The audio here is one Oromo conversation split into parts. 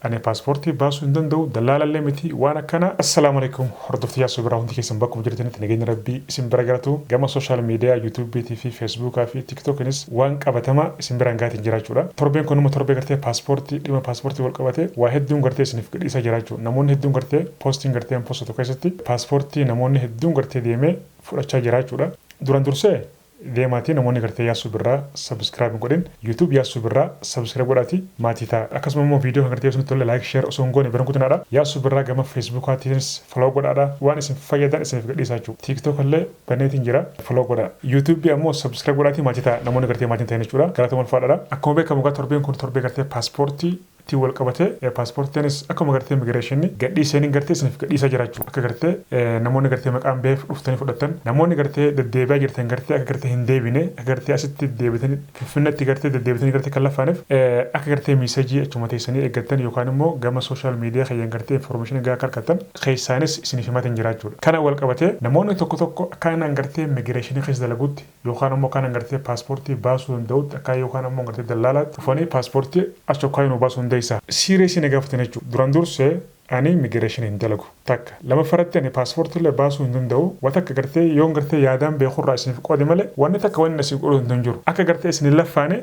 أنا باسبورتي باسو ندندو دلالة لمتي وأنا كنا السلام عليكم حردفتي يا سوبر هوندي كيسن باكم جرتني تنجين ربي اسم برجرتو جمع سوشيال ميديا يوتيوب بي تي في فيسبوك في تيك توك نس وان كابتما اسم برانجات جراجورا تربين كونو متربي كرتي باسبورتي لما باسبورتي والكابتة واحد دون كرتي سنف كريسا جراجو نمون هدون كرتي بوستين كرتي بوستو كيستي باسبورتي نمون هدون كرتي ديمه فرشة جراجورا دوران درسه deematii namoonni gartee yaasuu birraa subscribe godhin YouTube yaasuu birraa subscribe godhaati maatii ta'a akkasuma immoo viidiyoo kan gartee osoo tolle like share osoo goone biran kutanaadha yaasuu birraa gama Facebook aatiinis follow godhaadha waan isin fayyadan isiniif gadhiisaa jiru TikTok illee baneetiin jira follow godha YouTube ammoo subscribe godhaati maatii ta'a namoonni gartee maatiin ta'an jechuudha galata walfaadhaadha akkuma beekamu gaa torbeen kun torbee gartee paaspoortii ti wal qabate paaspoortiinis akkuma gartee immigireeshinii gadhiisanii gartee isiniif gadhiisaa jiraachuu akka gartee namoonni gartee maqaan beef dhuftanii fudhatan namoonni gartee deddeebi'aa jirtan gartee akka gartee hin deebine akka gartee asitti deebitanii finfinnatti gartee deddeebitanii gartee kan lafaaneef akka gartee miisajii achuma teessanii eeggattan yookaan immoo gama sooshaal miidiyaa kayyan gartee information gaa karkatan keessaanis isiniif himatan jiraachuudha. Kana wal qabate namoonni tokko tokko akkaan gartee immigireeshinii keessa dalaguutti yookaan immoo kan gartee paaspoortii baasuu danda'utti akka yookaan immoo gartee dallaalaatti dhufanii paaspoortii achokkaa nu baasuu Serious negaafatan jechuudha. Duraan dursee ani immigration hin dalagu takka lama faratti ani paaspoortii illee baasuu hin danda'u waan akka gartee yoon gartee yaadaan beekurraa isiniif qoode malee wanni takka wanni isin godhu hin jiru akka gartee isin laffaane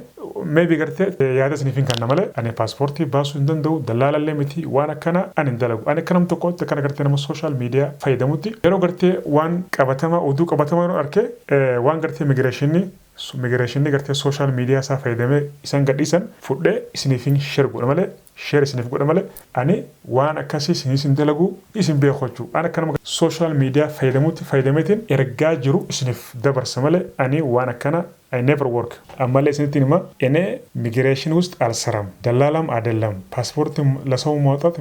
maybe gartee yaada isiniif hin kanna malee ani paaspoortii baasuu hin danda'u dallaala illee miti waan akkana ani hin dalagu ani kanam tokkotti kana gartee nama sooshaal miidiyaa fayyadamutti yeroo gartee waan qabatama oduu qabatama arke waan gartee immigireeshinii gartee sooshaal miidiyaa isaa fayyadamee isan gadhiisan fudhee isiniif hin share godha malee share isiniif godha malee ani waan akkasii isin dalagu isin beekochuu ana kanama sooshaal miidiyaa fayyadameetiin ergaa jiru isiniif dabarsa malee ani waan akkana I never work. Ammallee isinitti hima ene immigreeshinii ውስጥ አልሰራም ደላላም አይደለም ፓስፖርት ለሰው ማውጣት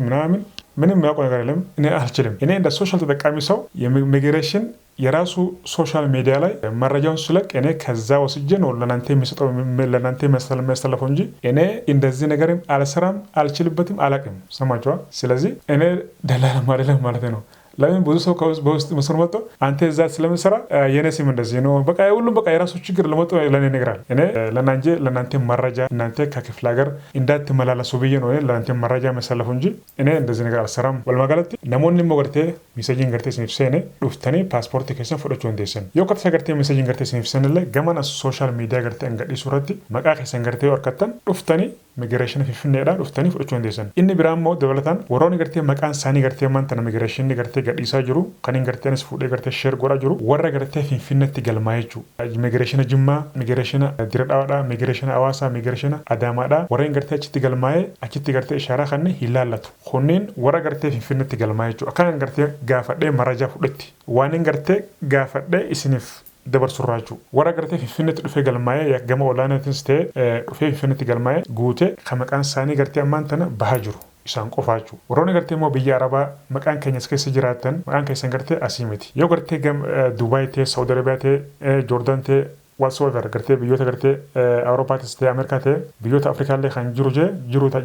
ምንም ያውቀው ነገር የለም እኔ አልችልም እኔ እንደ ሶሻል ተጠቃሚ ሰው የኢሚግሬሽን የራሱ ሶሻል ሚዲያ ላይ መረጃውን ስለቅ እኔ ከዛ ወስጄ ነው ለናንተ የሚሰጠው ለናንተ የሚያስተላልፈው እንጂ እኔ እንደዚህ ነገርም አልሰራም አልችልበትም አላቅም ሰማችኋ ስለዚህ እኔ ደላላም አይደለም ማለት ነው ለምን ብዙ ሰው በውስጥ መስመር መጥቶ አንተ እዛ ስለምሰራ የኔ ስም እንደዚህ ነው በቃ ሁሉም በቃ የራሱ ችግር ለመጥቶ ለኔ ይነግራል እኔ ለናንተ መረጃ እናንተ ከክፍለ ሀገር እንዳትመላለሱ ብዬ ነው ለናንተ መረጃ መሰለፉ እንጂ እኔ እንደዚህ ነገር አልሰራም ወልማጋለቲ ነሞን ሞገርቴ ሚሴጂን ገርቴ ስንፍሰኔ ዱፍተኔ ፓስፖርት ከሰን ፈዶቹ እንደሰን የውቀት ገርቴ ሚሴጂን ገርቴ ስንፍሰን ላይ ገማና ሶሻል ሚዲያ ገርቴ እንገዲ ሱረቲ መቃ ከሰን ገርቴ ወርከተን ዱፍተኔ immigration finfinneedhaan dhuftanii fudhachuu dandeessan. Inni biraan immoo dabalataan warroonni gartee maqaan isaanii gartee maanta immigration gartee gadhiisaa jiru kan hin garteenis fuudhee gartee share godhaa jiru warra gartee finfinnetti galmaa'ee jechuudha. Immigration Jimmaa, immigration Diradhaadhaa, immigration Hawaasaa, immigration Adaamaadhaa warreen gartee achitti galmaa'ee achitti gartee ishaaraa kanneen hin laallatu. Kunneen warra gartee finfinnetti galmaa'ee jechuudha. Akkaan gartee gaafadhee marajaa fudhatti. Waan hin gartee gaafadhee isiniif dabarsurraachuu warra gartee finfinnetti dhufee galmaa'ee gama olaanaatis ta'e dhufee finfinnetti galmaa'ee guutee kan maqaan isaanii gartee ammaan tana bahaa jiru isaan qofaachuu warroonni gartee immoo biyya arabaa maqaan keenyas keessa jiraatan maqaan keessan gartee asii miti yoo gartee Dubaay ta'e Saawud Arabiyaa ta'e Joordaan ta'e whatsoever gartee biyyoota gartee Awurooppaatis ta'e Ameerikaa ta'e biyyoota Afrikaallee kan jiru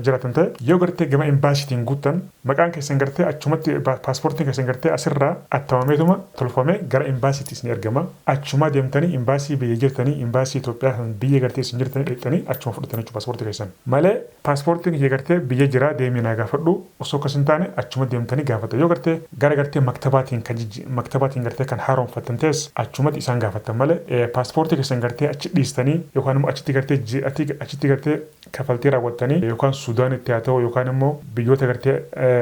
jiraatan ta'e yoo gartee gama imbaasiitiin guuttan maqaan keessan gartee achumatti paaspoortiin keessan gartee asirraa attamameetuma tolfamee gara imbaasiitti isin ergama achuma deemtanii imbaasii biyya jirtanii imbaasii Itoophiyaa kan biyya gartee isin jirtanii dhaqxanii achuma fudhatanii paaspoortii keessan malee paaspoortiin kiyya gartee biyya jiraa deemee naa gaafadhu osoo akkas hin taane achuma deemtanii gaafata yoo gartee gara gartee maktabaatiin gartee kan haaromfattan ta'es achumatti isaan gaafattan malee paaspoortii keessan gartee achi dhiistanii yookaan immoo achitti gartee kafaltii raawwattanii yookaan Suudaanitti haa ta'u yookaan immoo biyyoota gartee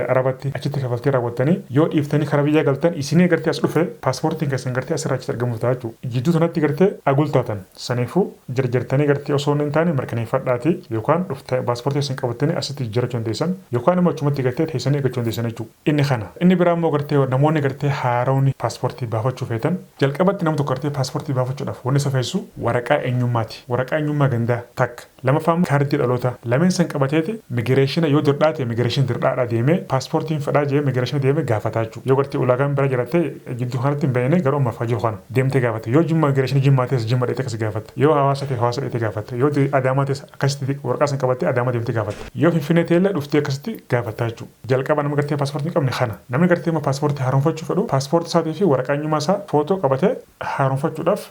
Arabatti achitti kafaltii raawwattanii yoo dhiiftanii karaa biyyaa galtan isinii gartee as dhufe paaspoortiin keessan gartee asirraa achitti argamu ta'a jechuudha. Jidduu sanatti gartee agultaatan saniifuu jarjartanii gartee osoo hin taane mirkaneeffadhaatii yookaan dhuftee paaspoortii isin qabattanii asitti jiraachuu dandeessan yookaan immoo achumatti gartee teessanii eeggachuu dandeessan jechuudha. Inni kana inni biraa immoo gartee namoonni gartee haaromni paaspoortii baafachuu feetan jalqabatti nama tokko gartee paaspoortii baafachuudhaaf wanni isa feessu waraqaa eenyummaati waraqaa eenyummaa gandaa takka lamaffaan kaardii dhaloota lameen san qabateeti immigreeshina yoo dirdaate immigreeshin dirdaadhaa deemee paaspoortiin fedhaa jee immigreeshina deemee gaafataa jechuudha yoo gartee ulaagaan bira jiraate jidduu kanatti hin bahinee garuu ammaaf jiru kana deemtee gaafate yoo jimma immigreeshina jimmaa ta'es jimma dheetee akkasii gaafatte yoo hawaasa ta'e hawaasa dheetee gaafatte yoo adaamaa ta'es akkasitti waraqaa san qabattee adaamaa deemtee gaafatte yoo finfinnee ta'ellee dhuftee akkasitti gaafataa jechuudha jalqaba nama gartee paaspoortii qabne kana namni gartee immoo paaspoortii haaromfachuu fedhu paaspoortii isaatii fi waraqaa eenyummaa isaa footoo qabatee haaromfachuudhaaf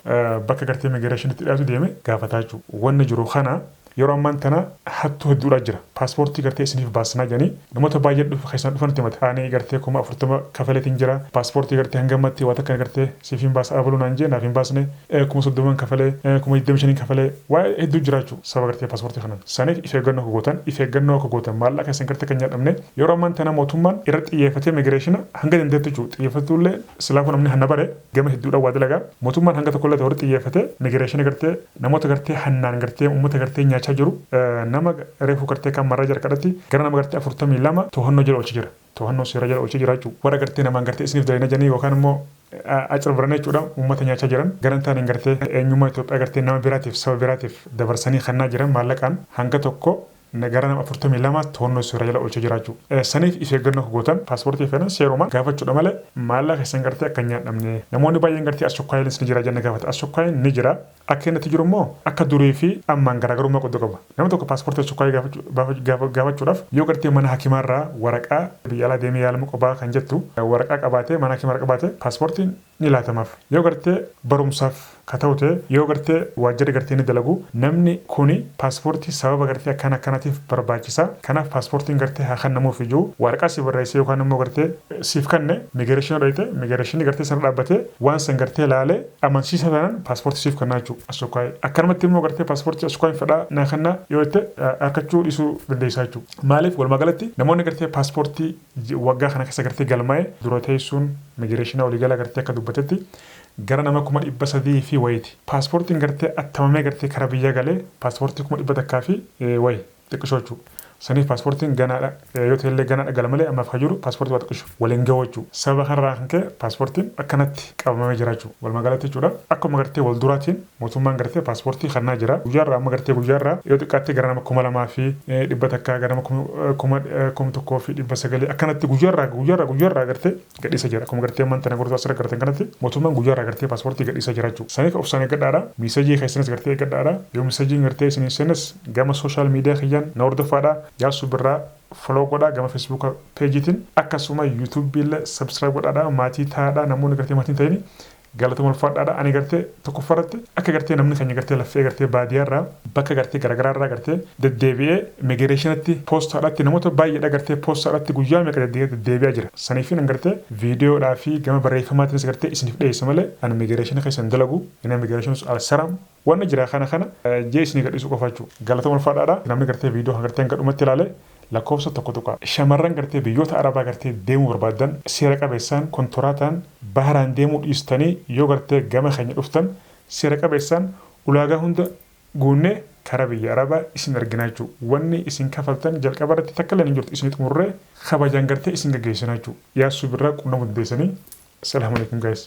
bakka gartee immigreeshinitti dhiyaatu deeme gaafataa jechuudha wanni jiru kana yeroo ammaan tana hattuu hedduudha jira paaspoortii gartee isiniif baasnaa jedhanii namoota baay'ee dhufu keessan dhufanitti himata ani gartee 40,000 kafaleetiin jira paaspoortii gartee hangamatti waan akka gartee siifin baasa abaluu naan jee naaf hin baasne 30,000 kafalee 25,000 kafalee waa hedduu jiraachuu sababa gartee paaspoortii kanan saniif if eeggannoo akka gootan maallaqa keessan gartee kan nyaadhamne yeroo ammaan tana mootummaan irra xiyyeeffatee immigireeshina hanga dandeettu jechuu xiyyeeffatullee silaa kun namni hanna bare gama hedduudha waa dalagaa mootummaan hanga tokkollee ta'uu xiyyeeffatee immigireeshina gartee namoota gartee hannaan gartee uummata gartee nyaachaa jiru nama reefuu gartee kan marraa jira kadhatti gara nama gartee 42 to'annoo jala oolchi jira to'annoo seera jala oolchi jira jechuudha warra gartee namaan gartee isiniif dalina janii yookaan immoo acirbaranii jechuudha uummata nyaachaa jiran garantaan hin gartee eenyummaa Itoophiyaa gartee nama biraatiif saba biraatiif dabarsanii kannaa jiran maallaqaan hanga tokko gara nama 42 to'annoo seera jala oolchi jiraachuu saniif if eeggannoo gootan paaspoortii fedhan seeruma gaafachuudha malee maallaqa keessan gartee akka hin nyaadhamne namoonni baay'een gartee ashokkaayiin ni jira jenne gaafata ashokkaayiin ni jira akka inni jiru immoo akka durii fi ammaan garaagarummaa qoddoo qaba nama tokko paaspoortii ashokkaayii gaafachuudhaaf yoo gartee mana hakimaarraa waraqaa biyya alaa deemee yaalama qophaa kan jettu waraqaa qabaatee mana hakimaarraa qabaatee paaspoortiin ni laatamaaf yoo gartee barumsaaf kata'ute yoo gartee waajjirri gartee ni dalagu namni kuni paaspoortii sababa gartee akkanaatiif barbaachisa kanaaf paaspoortiin gartee haa kennamuuf iyyuu waraqaa si barreessee yookaan immoo gartee siif kenne migireeshinii dhoyite migireeshinii gartee sana dhaabbatee waan san gartee laalee amansiisa tanan paaspoortii siif kennaa jechuudha asokkaayii akkanumatti immoo gartee paaspoortii asokkaayii fedhaa naa kennaa yoo itti harkachuu dhiisuu dandeessaa jechuudha maaliif walumaa galatti namoonni gartee paaspoortii waggaa kana keessa gartee galmaa'e dura teessuun migireeshinaa waliigala gartee akka dubbatetti gara nama 300 fi wayiiti paaspoortiin gartee attamamee gartee karaa biyya galee paaspoortii 100 fi wayi xiqqishoo jechuudha saniif paaspoortiin ganaadha yoo ta'ellee ganaadha gala malee ammaaf hayyuru paaspoortii waa xiqqishu waliin ga'uu jechuudha sababa kanarraa kan ka'e paaspoortiin akkanatti qabamee jiraachuu walumaa galatti jechuudha akkuma gartee wal duraatiin mootummaan gartee paaspoortii kennaa jira guyyaarraa amma gartee guyyaarraa yoo xiqqaatti gara nama 2,200 fi 100 gara nama 1,100 fi 900 akkanatti guyyaarraa gartee gadhiisa jira akkuma gartee ammaan tana gurgurtaa asirra gartee kanatti mootummaan guyyaarraa gartee paaspoortii gadhiisa jiraachuu saniif obsaan eeggadhaadha miisajii keessanis gartee eeggadhaadha yoo miisajiin gartee isin senes gama sooshaal miidiyaa kiyyaan na hordofaadha Yaasu birraa follow godhaa gama Facebook peejiitiin akkasuma YouTube illee subscribe godhaadha maatii taa'aadha namoonni gartee maatiin ta'ini galatuma ulfaadhaadha ani gartee tokkoffaratti akka gartee namni keenya gartee laffee gartee baadiyyaarraa bakka gartee garagaraarraa gartee deddeebi'ee immigireeshinatti poostaadhaatti namoota baay'eedha gartee poostaadhaatti guyyaa meeqa deddeebi'aa jira saniifin gartee viidiyoodhaa fi gama barreeffamaatiinis gartee isiniif dhiyeessa malee ani immigireeshina keessan dalagu inni immigireeshinus alsaram waan jira kana jee isinii gadhiisuu qofaachuu galatuma ulfaadhaadha namni gartee viidiyoo gartee hanga dhumatti ilaale lakkoofsa tokko shamarran gartee biyyoota arabaa gartee deemuu barbaadan seera qabeessaan kontoraataan baharaan deemuu dhiistanii yoo gartee gama keenya dhuftan seera qabeessaan ulaagaa hunda guunnee karaa biyya arabaa isin arginaa jechuudha wanni isin kafaltan jalqaba irratti takka illee hin jirtu isin xumurree kabajaan gartee isin gaggeessinaa jechuudha Yaasu birraa qunnamuu dandeessanii. Assalamu alaikum guys.